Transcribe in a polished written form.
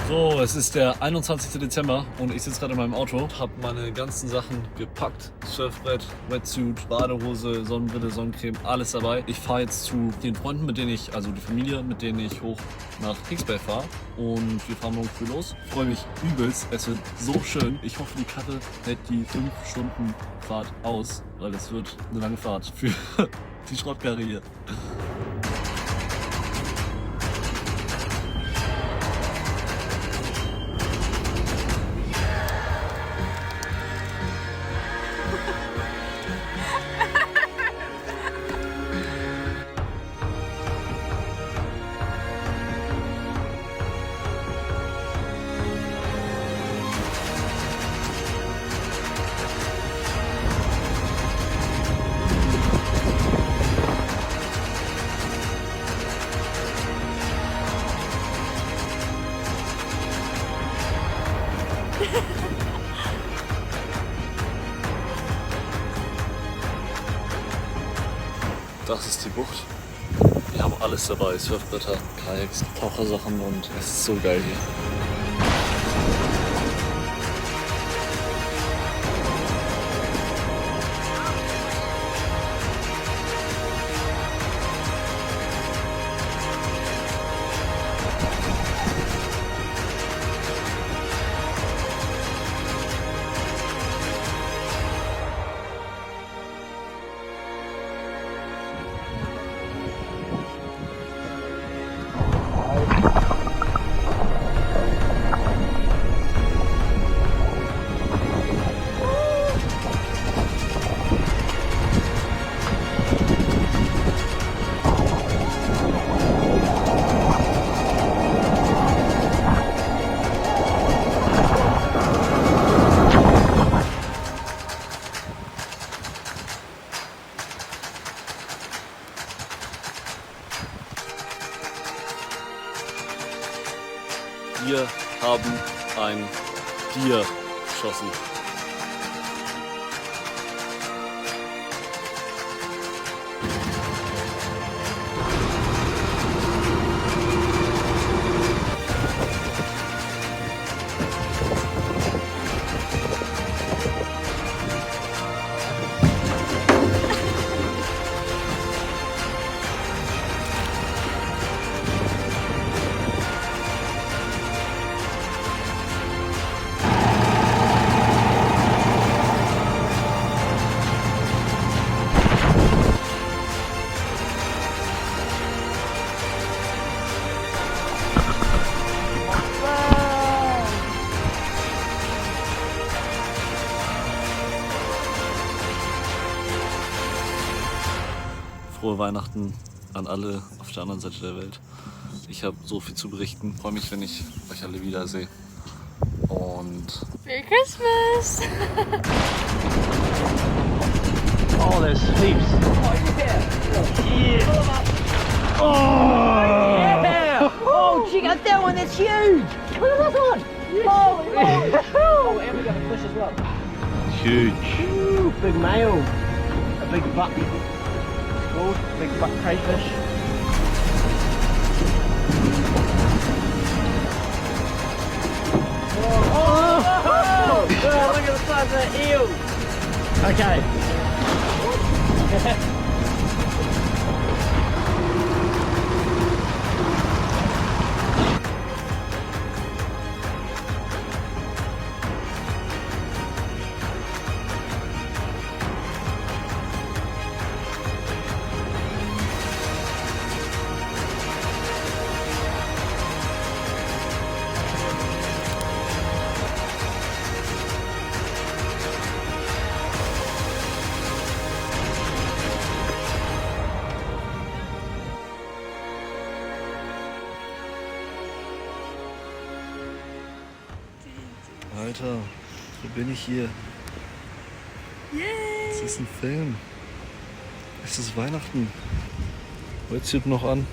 So, es ist der 21. Dezember und ich sitze gerade in meinem Auto, habe meine ganzen Sachen gepackt. Surfbrett, Wetsuit, Badehose, Sonnenbrille, Sonnencreme, alles dabei. Ich fahre jetzt zu den Freunden, mit denen ich, also die Familie, mit denen ich hoch nach Hicksberg fahre. Und wir fahren morgen früh los. Ich freue mich übelst. Es wird so schön. Ich hoffe, die Karre hält die 5 Stunden Fahrt aus, weil es wird eine lange Fahrt für die Schrottkarre hier. Das ist die Bucht. Wir haben alles dabei, Surfbretter, Kajaks, Tauchersachen und es ist so geil hier. Wir haben ein Tier geschossen. Frohe Weihnachten an alle auf der anderen Seite der Welt. Ich habe so viel zu berichten. Freue mich, wenn ich euch alle wiedersehe. Und Merry Christmas! Oh, there's heaps. Oh, check out that one, that's huge! Look at that one! Holy moly! Oh, and we got a fish as well. Huge. Ooh, big male. A big buck. Called big buck crayfish. Oh, look at the size of that eel! Okay. Alter, wo bin ich hier? Es ist ein Film. Es ist Weihnachten. Wetsuit noch an.